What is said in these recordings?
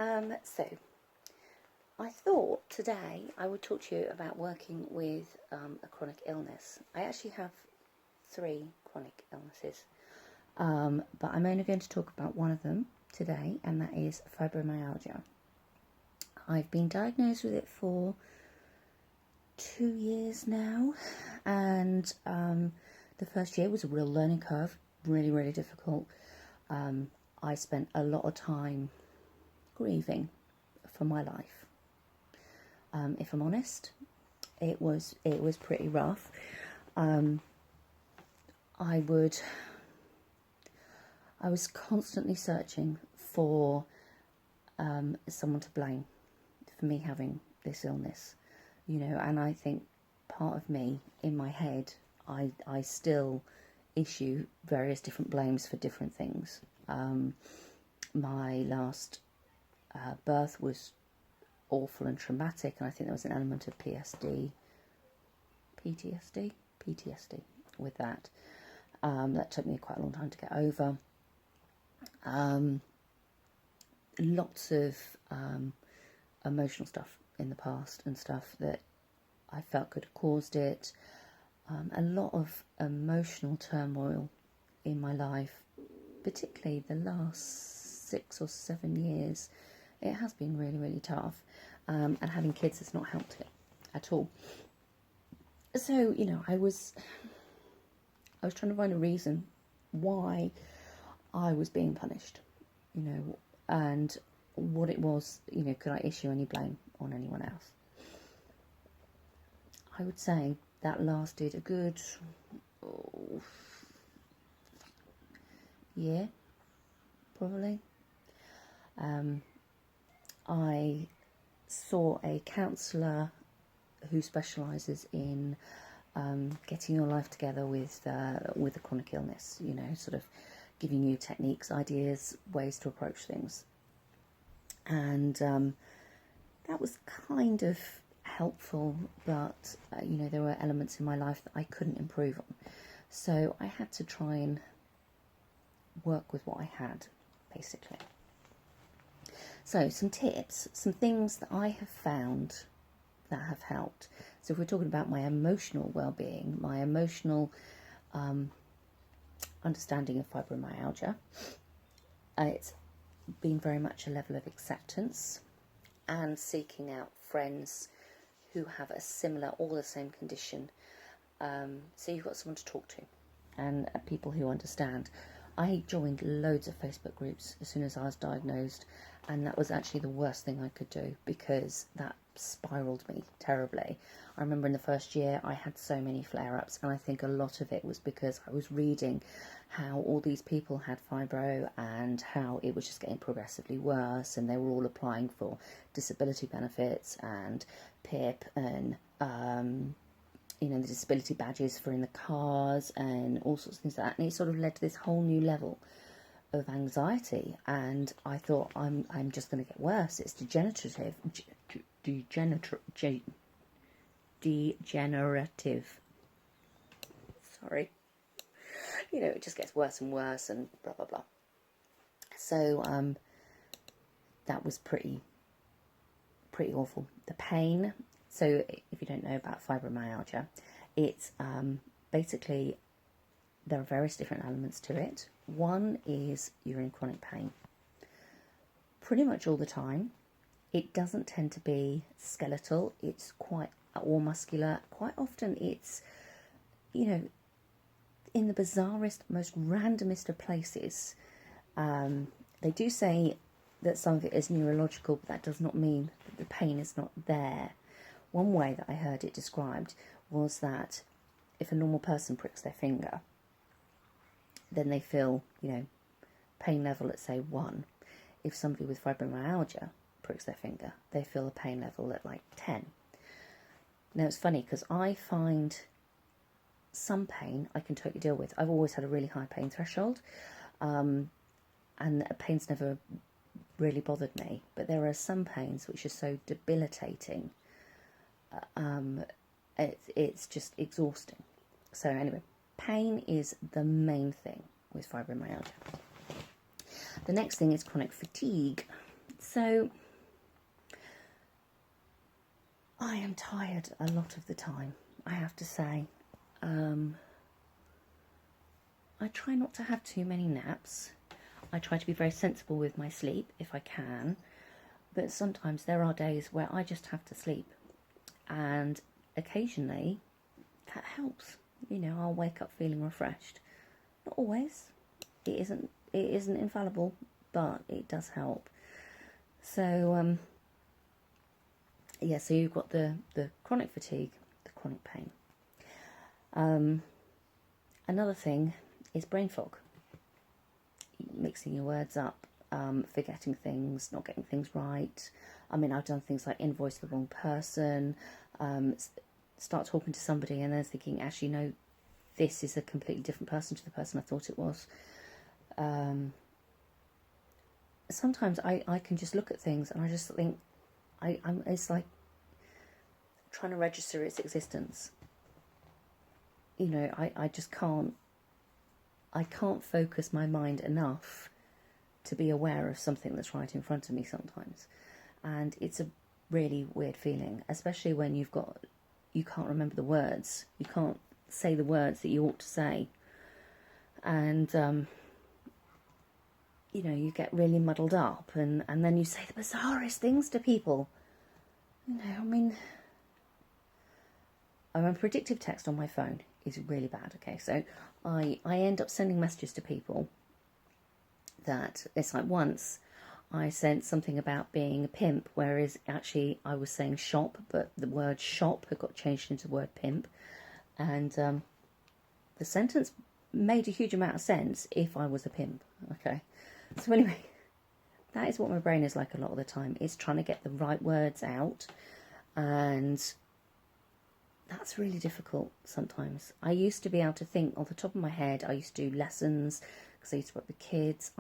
So I thought today I would talk to you about working with a chronic illness. I actually have 3 chronic illnesses, but I'm only going to talk about one of them today, and that is fibromyalgia. I've been diagnosed with it for 2 years now, and the first year was a real learning curve, really difficult. I spent a lot of time grieving for my life. If I'm honest, it was pretty rough. I was constantly searching for someone to blame for me having this illness, and I think part of me in my head, I still issue various different blames for different things. My last birth was awful and traumatic, and I think there was an element of PTSD with that. That took me quite a long time to get over. Lots of emotional stuff in the past and stuff that I felt could have caused it. A lot of emotional turmoil in my life, particularly the last 6 or 7 years. It has been really tough, and having kids has not helped it at all. So, I was trying to find a reason why I was being punished, and what it was, could I issue any blame on anyone else? I would say that lasted a good year, probably. I saw a counsellor who specialises in getting your life together with a chronic illness, sort of giving you techniques, ideas, ways to approach things. And that was kind of helpful, but there were elements in my life that I couldn't improve on. So I had to try and work with what I had, basically. So some tips, some things that I have found that have helped. So if we're talking about my emotional well-being, my emotional understanding of fibromyalgia, it's been very much a level of acceptance and seeking out friends who have a similar or the same condition. So you've got someone to talk to and people who understand. I joined loads of Facebook groups as soon as I was diagnosed, and that was actually the worst thing I could do because that spiralled me terribly. I remember in the first year I had so many flare-ups, and I think a lot of it was because I was reading how all these people had fibro and how it was just getting progressively worse, and they were all applying for disability benefits and PIP and the disability badges for in the cars and all sorts of things like that, and it sort of led to this whole new level of anxiety. And I thought, I'm just going to get worse. It's degenerative. Sorry, it just gets worse and worse, and blah blah blah. So that was pretty awful. The pain. So if you don't know about fibromyalgia, it's basically, there are various different elements to it. One is you're in chronic pain pretty much all the time. It doesn't tend to be skeletal, it's or muscular. Quite often it's, in the bizarrest, most randomest of places. They do say that some of it is neurological, but that does not mean that the pain is not there. One way that I heard it described was that if a normal person pricks their finger, then they feel, pain level at, say, 1. If somebody with fibromyalgia pricks their finger, they feel a pain level at, 10. Now, it's funny because I find some pain I can totally deal with. I've always had a really high pain threshold, and pain's never really bothered me. But there are some pains which are so debilitating, it's just exhausting. So anyway, pain is the main thing with fibromyalgia. The next thing is chronic fatigue. So I am tired a lot of the time, I have to say. I try not to have too many naps. I try to be very sensible with my sleep if I can, but sometimes there are days where I just have to sleep, and occasionally that helps. You know, I'll wake up feeling refreshed. Not always. It isn't infallible, but it does help. So yeah, so you've got the chronic fatigue, the chronic pain. Another thing is brain fog. Mixing your words up, forgetting things, not getting things right. I mean, I've done things like invoice the wrong person, start talking to somebody and then thinking, actually, no, this is a completely different person to the person I thought it was. Sometimes I can just look at things and I just think, it's like trying to register its existence. You know, I just can't focus my mind enough to be aware of something that's right in front of me sometimes. And it's a really weird feeling, especially when you can't remember the words. You can't say the words that you ought to say. And, you know, you get really muddled up and then you say the bizarrest things to people. You know, I mean, predictive text on my phone is really bad. Okay, so I end up sending messages to people that it's like once I sent something about being a pimp, whereas actually I was saying shop, but the word shop had got changed into the word pimp, and the sentence made a huge amount of sense if I was a pimp. Okay, so anyway, that is what my brain is like a lot of the time. It's trying to get the right words out, and that's really difficult sometimes. I used to be able to think off the top of my head. I used to do lessons because I used to work with kids.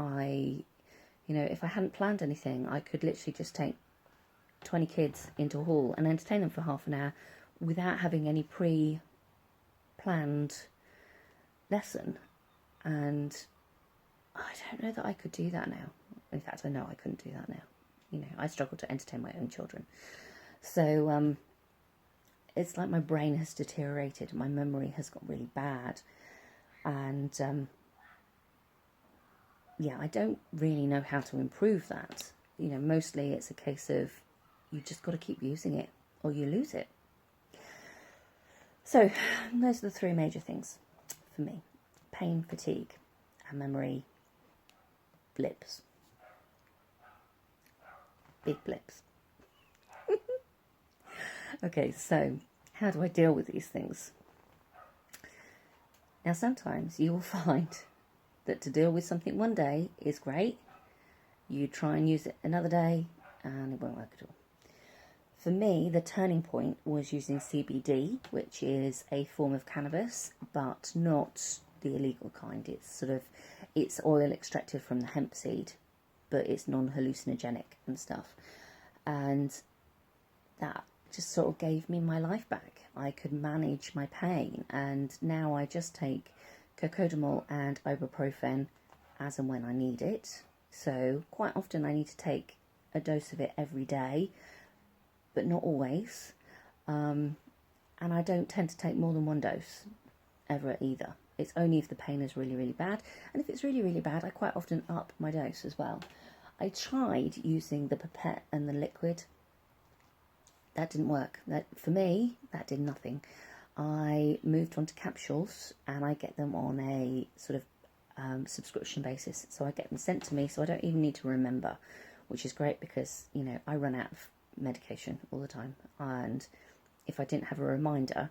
You know, if I hadn't planned anything, I could literally just take 20 kids into a hall and entertain them for half an hour without having any pre-planned lesson. And I don't know that I could do that now. In fact, I know I couldn't do that now. You know, I struggle to entertain my own children. So, it's like my brain has deteriorated. My memory has got really bad. And, yeah, I don't really know how to improve that. You know, mostly it's a case of you just got to keep using it or you lose it. So those are the three major things for me: pain, fatigue, and memory blips. Big blips. Okay, so how do I deal with these things? Now, sometimes you will find that to deal with something one day is great. You try and use it another day and it won't work at all. For me, the turning point was using CBD, which is a form of cannabis, but not the illegal kind. It's oil extracted from the hemp seed, but it's non-hallucinogenic and stuff. And that just sort of gave me my life back. I could manage my pain, and now I just take cocodamol and ibuprofen as and when I need it. So quite often I need to take a dose of it every day, but not always. And I don't tend to take more than one dose ever either. It's only if the pain is really, really bad. And if it's really, really bad, I quite often up my dose as well. I tried using the pipette and the liquid. That didn't work. For me, that did nothing. I moved on to capsules, and I get them on a sort of subscription basis. So I get them sent to me, so I don't even need to remember, which is great because, you know, I run out of medication all the time. And if I didn't have a reminder,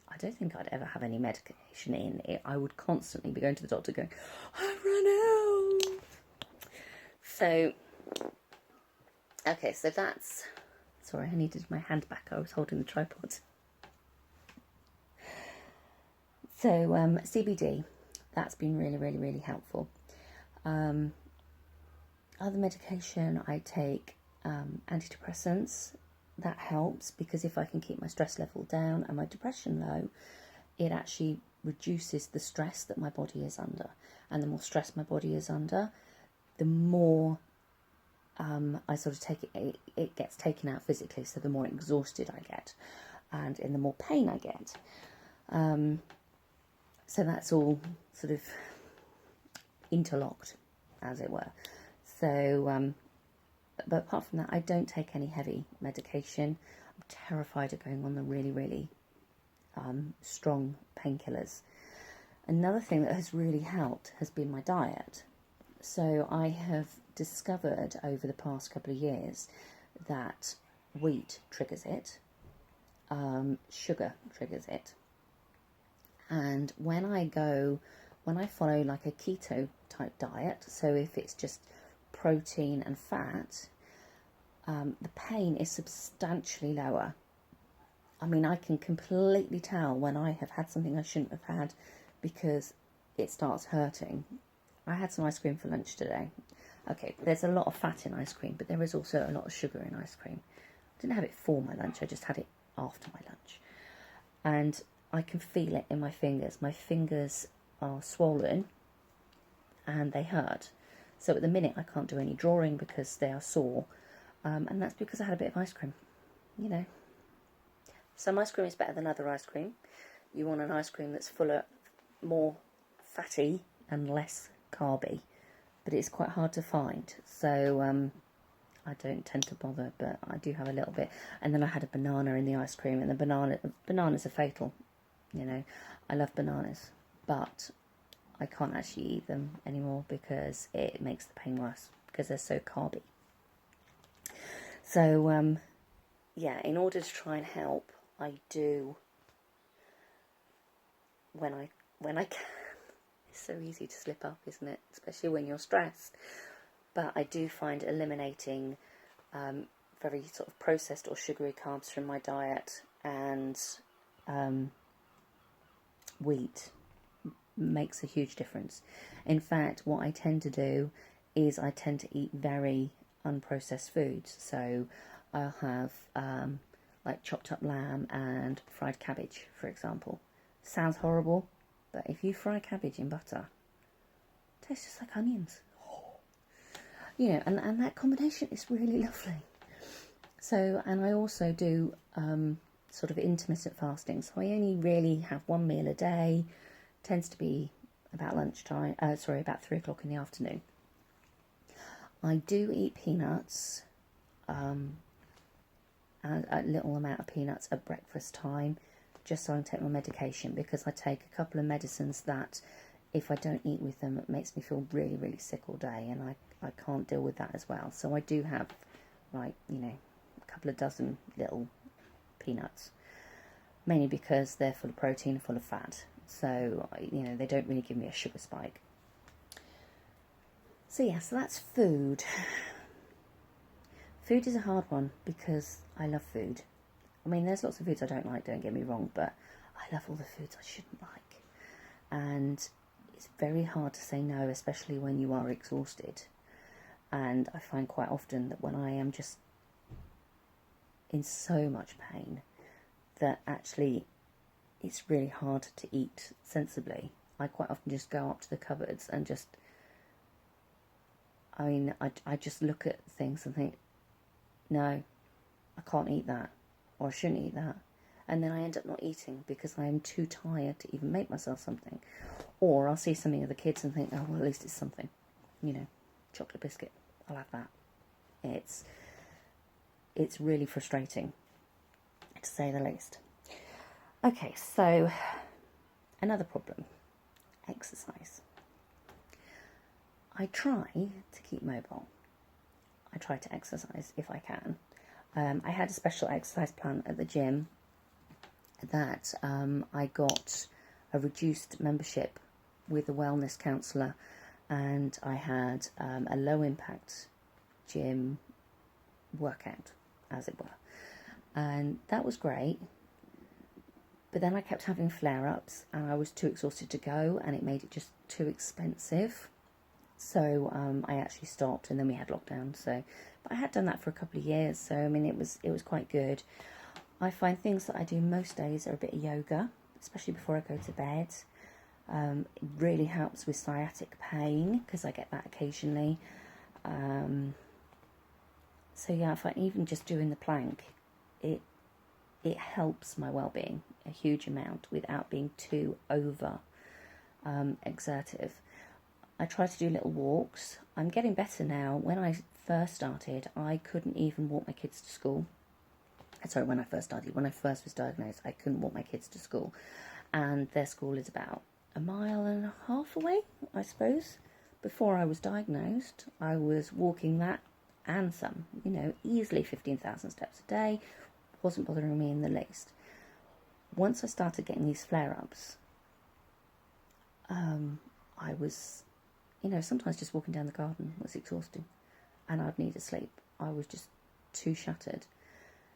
I don't think I'd ever have any medication in. I would constantly be going to the doctor going, I've run out. So, okay, so that's... Sorry, I needed my hand back. I was holding the tripod. So, CBD, that's been really, really, really helpful. Other medication, I take antidepressants. That helps because if I can keep my stress level down and my depression low, it actually reduces the stress that my body is under. And the more stress my body is under, the more I sort of take it gets taken out physically, so the more exhausted I get, and in the more pain I get. So that's all sort of interlocked, as it were. So, but apart from that, I don't take any heavy medication. I'm terrified of going on the really, really strong painkillers. Another thing that has really helped has been my diet. So I have discovered over the past couple of years that wheat triggers it, sugar triggers it, and when I follow like a keto type diet, so if it's just protein and fat, the pain is substantially lower. I mean, I can completely tell when I have had something I shouldn't have had because it starts hurting. I had some ice cream for lunch today. Okay, there's a lot of fat in ice cream, but there is also a lot of sugar in ice cream. I didn't have it for my lunch, I just had it after my lunch. And I can feel it in my fingers. My fingers are swollen and they hurt. So at the minute I can't do any drawing because they are sore. And that's because I had a bit of ice cream, you know. Some ice cream is better than other ice cream. You want an ice cream that's fuller, more fatty and less carby. But it's quite hard to find. So I don't tend to bother, but I do have a little bit. And then I had a banana in the ice cream, and the bananas are fatal. You know, I love bananas, but I can't actually eat them anymore because it makes the pain worse because they're so carby. So, yeah, in order to try and help, I do, when I can, it's so easy to slip up, isn't it? Especially when you're stressed. But I do find eliminating very sort of processed or sugary carbs from my diet and wheat makes a huge difference. In fact, what I tend to do is I tend to eat very unprocessed foods. So I'll have like chopped up lamb and fried cabbage, for example. Sounds horrible, but if you fry cabbage in butter, it tastes just like onions. You know, and that combination is really lovely. So, and I also do sort of intermittent fasting. So I only really have one meal a day. Tends to be about lunchtime. About 3 o'clock in the afternoon. I do eat peanuts, and a little amount of peanuts at breakfast time, just so I can take my medication, because I take a couple of medicines that, if I don't eat with them, it makes me feel really, really sick all day, and I can't deal with that as well. So I do have, like, you know, a couple of dozen little peanuts, mainly because they're full of protein and full of fat. So, you know, they don't really give me a sugar spike. So yeah, so that's food. Food is a hard one because I love food. I mean, there's lots of foods I don't like, don't get me wrong, but I love all the foods I shouldn't like. And it's very hard to say no, especially when you are exhausted. And I find quite often that when I am just in so much pain, that actually it's really hard to eat sensibly. I quite often just go up to the cupboards and just, I mean, I just look at things and think, no, I can't eat that, or I shouldn't eat that. And then I end up not eating because I am too tired to even make myself something. Or I'll see something of the kids and think, oh, well, at least it's something. You know, chocolate biscuit, I'll have that. It's really frustrating, to say the least. Okay, so another problem, exercise. I try to keep mobile. I try to exercise if I can. I had a special exercise plan at the gym that I got a reduced membership with a wellness counsellor, and I had a low impact gym workout, as it were. And that was great. But then I kept having flare-ups and I was too exhausted to go, and it made it just too expensive. So I actually stopped, and then we had lockdown. So, but I had done that for a couple of years. So I mean, it was quite good. I find things that I do most days are a bit of yoga, especially before I go to bed. It really helps with sciatic pain because I get that occasionally. So yeah, if I even just doing the plank, it helps my well-being a huge amount without being too over exertive. I try to do little walks. I'm getting better now. When I first started, I couldn't even walk my kids to school. Sorry, when I first was diagnosed, I couldn't walk my kids to school. And their school is about 1.5 miles away, I suppose. Before I was diagnosed, I was walking that and some, easily 15,000 steps a day. Wasn't bothering me in the least. Once I started getting these flare-ups, I was, sometimes just walking down the garden was exhausting, and I'd need to sleep. I was just too shattered.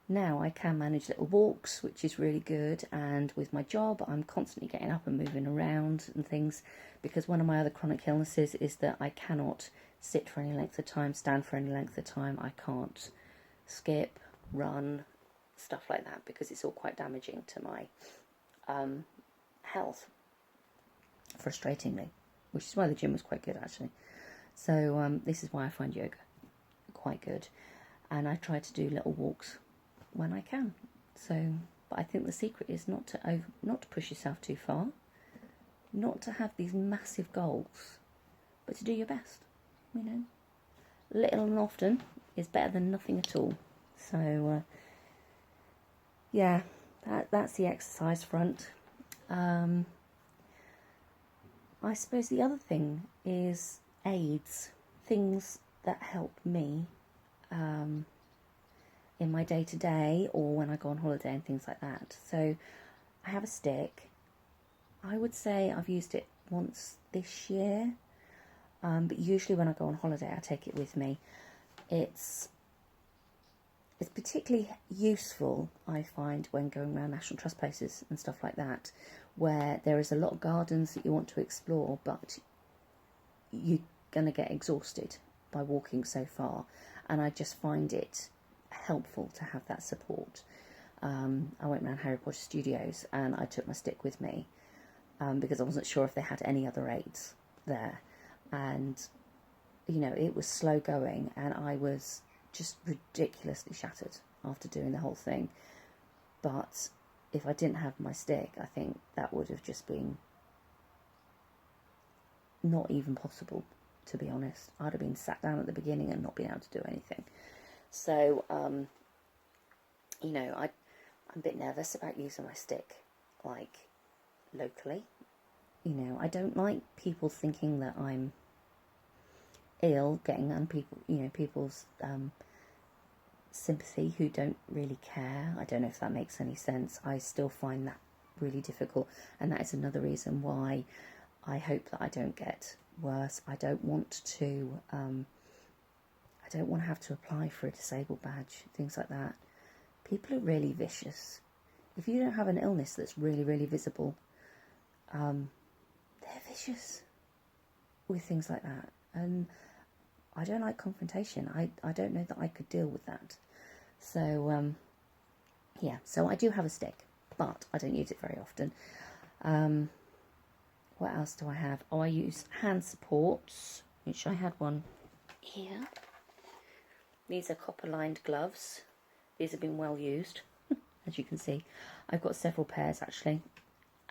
Now I can manage little walks, which is really good, and with my job I'm constantly getting up and moving around and things, because one of my other chronic illnesses is that I cannot sit for any length of time, stand for any length of time. I can't skip, run, stuff like that, because it's all quite damaging to my health, frustratingly, which is why the gym was quite good actually. So this is why I find yoga quite good, and I try to do little walks when I can. So, but I think the secret is not to push yourself too far, not to have these massive goals, but to do your best. Little and often is better than nothing at all. So yeah, that's the exercise front. I suppose the other thing is aids, things that help me in my day-to-day or when I go on holiday and things like that. So I have a stick. I would say I've used it once this year, but usually when I go on holiday I take it with me. It's particularly useful, I find, when going around National Trust places and stuff like that, where there is a lot of gardens that you want to explore, but you're going to get exhausted by walking so far, and I just find it helpful to have that support. I went around Harry Potter Studios and I took my stick with me because I wasn't sure if they had any other aids there, and it was slow going and I was just ridiculously shattered after doing the whole thing. But if I didn't have my stick, I think that would have just been not even possible, to be honest. I'd have been sat down at the beginning and not been able to do anything. So, I'm a bit nervous about using my stick, like, locally. I don't like people thinking that I'm ill, getting on people's sympathy who don't really care. I don't know if that makes any sense. I still find that really difficult, and that is another reason why I hope that I don't get worse. I don't want to have to apply for a disabled badge, things like that. People are really vicious. If you don't have an illness that's really, really visible, they're vicious with things like that. And I don't like confrontation. I don't know that I could deal with that. So, yeah, so I do have a stick, but I don't use it very often. What else do I have? Oh, I use hand supports, which I had one here. These are copper-lined gloves. These have been well used, as you can see. I've got several pairs, actually.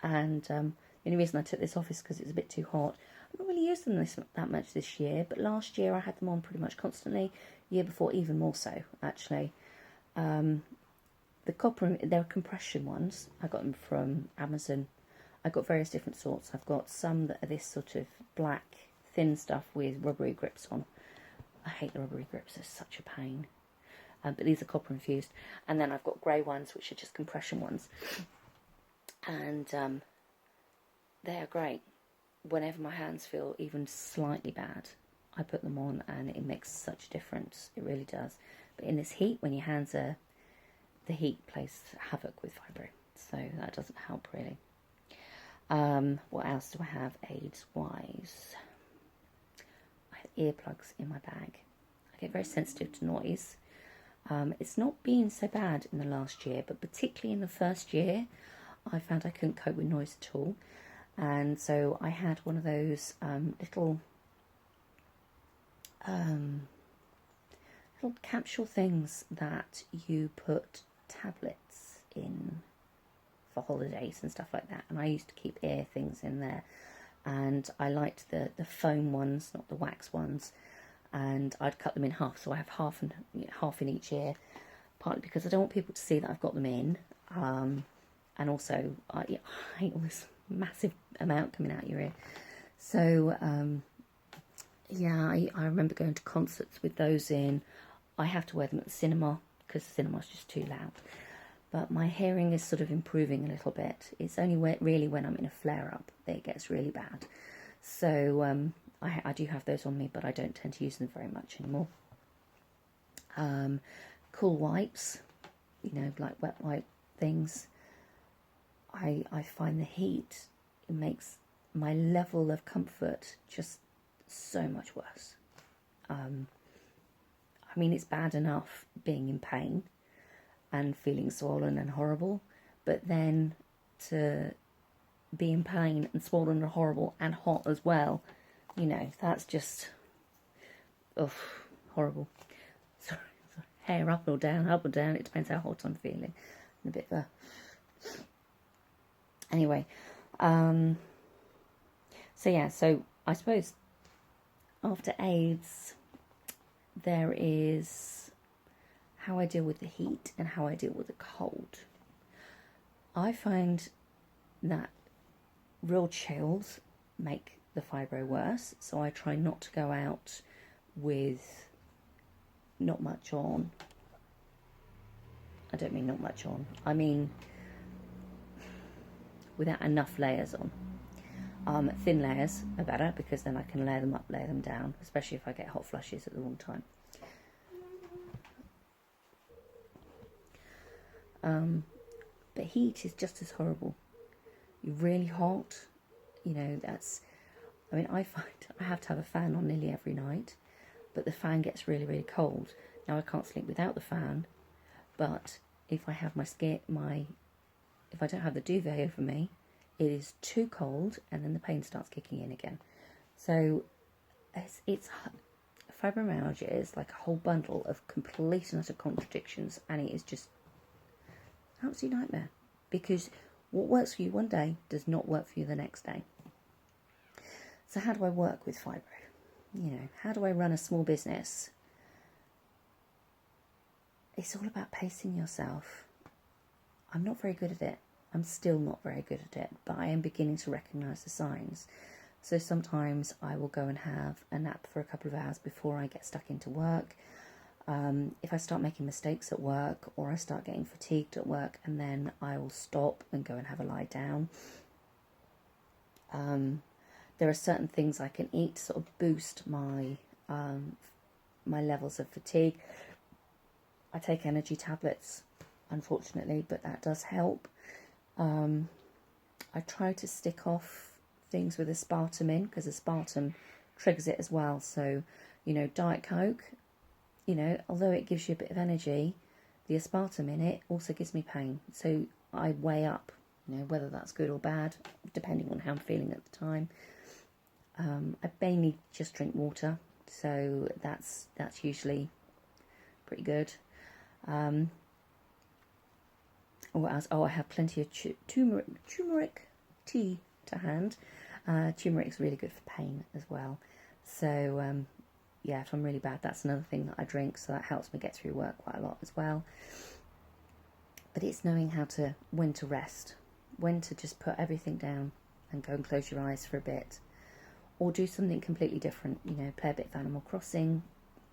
And the only reason I took this off is because it's a bit too hot. I've not really used them that much this year, but last year I had them on pretty much constantly. Year before, even more so, actually. The copper, they're compression ones. I got them from Amazon. I've got various different sorts. I've got some that are this sort of black, thin stuff with rubbery grips on. I hate the rubbery grips, they're such a pain. But these are copper infused. And then I've got grey ones, which are just compression ones. And they are great. Whenever my hands feel even slightly bad, I put them on and it makes such a difference. It really does. But in this heat, when your hands are... the heat plays havoc with fibro. So that doesn't help really. What else do I have aids-wise? I have earplugs in my bag. I get very sensitive to noise. It's not been so bad in the last year, but particularly in the first year, I found I couldn't cope with noise at all. And so I had one of those little little capsule things that you put tablets in for holidays and stuff like that. And I used to keep ear things in there. And I liked the foam ones, not the wax ones. And I'd cut them in half, so I have half in each ear. Partly because I don't want people to see that I've got them in. And also, I hate all this massive amount coming out your ear. So, yeah, I remember going to concerts with those in. I have to wear them at the cinema because the cinema's just too loud. But my hearing is sort of improving a little bit. It's only really when I'm in a flare-up that it gets really bad. So I do have those on me, but I don't tend to use them very much anymore. Cool wipes, like wet wipe things. I find the heat, it makes my level of comfort just so much worse. I mean, it's bad enough being in pain and feeling swollen and horrible, but then to be in pain and swollen and horrible and hot as well, that's just horrible. Sorry, hair up or down, it depends how hot I'm feeling. A bit of a... Anyway, so I suppose after AIDS there is how I deal with the heat and how I deal with the cold. I find that real chills make the fibro worse, so I try not to go out with not much on. I don't mean not much on, I mean without enough layers on. Thin layers are better because then I can layer them up, layer them down, especially if I get hot flushes at the wrong time. But heat is just as horrible. You're really hot, I find I have to have a fan on nearly every night, but the fan gets really, really cold. Now I can't sleep without the fan, but if I have if I don't have the duvet over me, it is too cold and then the pain starts kicking in again. So it's fibromyalgia is like a whole bundle of complete and utter contradictions, and it is just an absolute nightmare because what works for you one day does not work for you the next day. So how do I work with fibro? How do I run a small business? It's all about pacing yourself. I'm not very good at it. I'm still not very good at it, but I am beginning to recognise the signs. So sometimes I will go and have a nap for a couple of hours before I get stuck into work. If I start making mistakes at work or I start getting fatigued at work, and then I will stop and go and have a lie down. There are certain things I can eat to sort of boost my levels of fatigue. I take energy tablets, unfortunately, but that does help. I try to stick off things with aspartame in because aspartame triggers it as well. So, Diet Coke, although it gives you a bit of energy, the aspartame in it also gives me pain. So I weigh up, whether that's good or bad, depending on how I'm feeling at the time. I mainly just drink water, so that's usually pretty good. What else? I have plenty of turmeric tea to hand. Turmeric's really good for pain as well. So, if I'm really bad, that's another thing that I drink, so that helps me get through work quite a lot as well. But it's knowing when to rest, when to just put everything down and go and close your eyes for a bit. Or do something completely different, play a bit of Animal Crossing,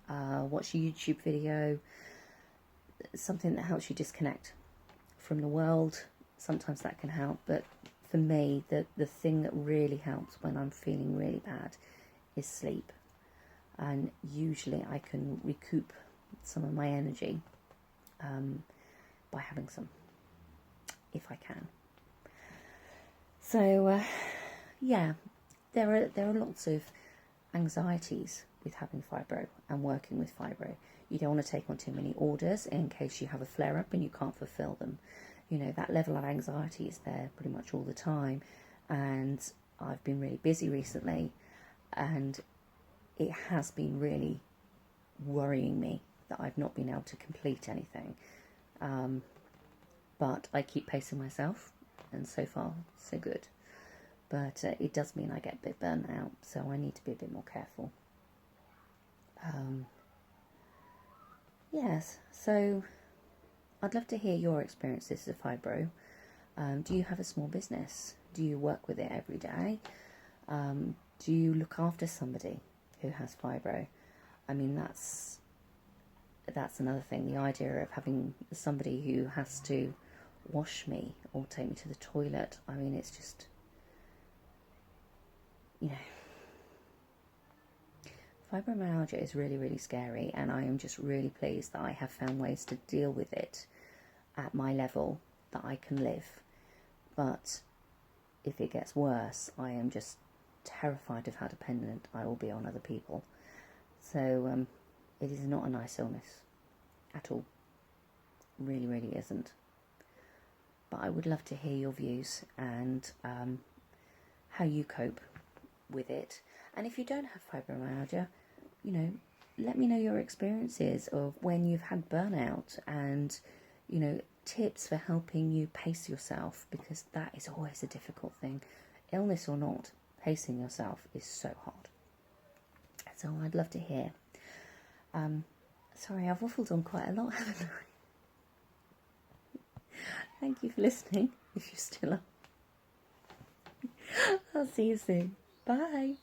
watch a YouTube video, something that helps you disconnect from the world. Sometimes that can help, but for me, the thing that really helps when I'm feeling really bad is sleep. And usually I can recoup some of my energy by having some, if I can. So, there are lots of anxieties with having fibro and working with fibro. You don't want to take on too many orders in case you have a flare-up and you can't fulfill them. That level of anxiety is there pretty much all the time. And I've been really busy recently, and it has been really worrying me that I've not been able to complete anything. But I keep pacing myself, and so far, so good. But it does mean I get a bit burnt out, so I need to be a bit more careful. Yes, so I'd love to hear your experiences of fibro. Do you have a small business? Do you work with it every day? Do you look after somebody who has fibro? I mean, that's another thing, the idea of having somebody who has to wash me or take me to the toilet. I mean, it's just, fibromyalgia is really, really scary, and I am just really pleased that I have found ways to deal with it at my level that I can live. But if it gets worse, I am just terrified of how dependent I will be on other people. So it is not a nice illness at all. Really, really isn't. But I would love to hear your views and how you cope with it. And if you don't have fibromyalgia, let me know your experiences of when you've had burnout and, tips for helping you pace yourself, because that is always a difficult thing. Illness or not, pacing yourself is so hard. So I'd love to hear. Sorry, I've waffled on quite a lot, haven't I? Thank you for listening, if you're still on. I'll see you soon. Bye.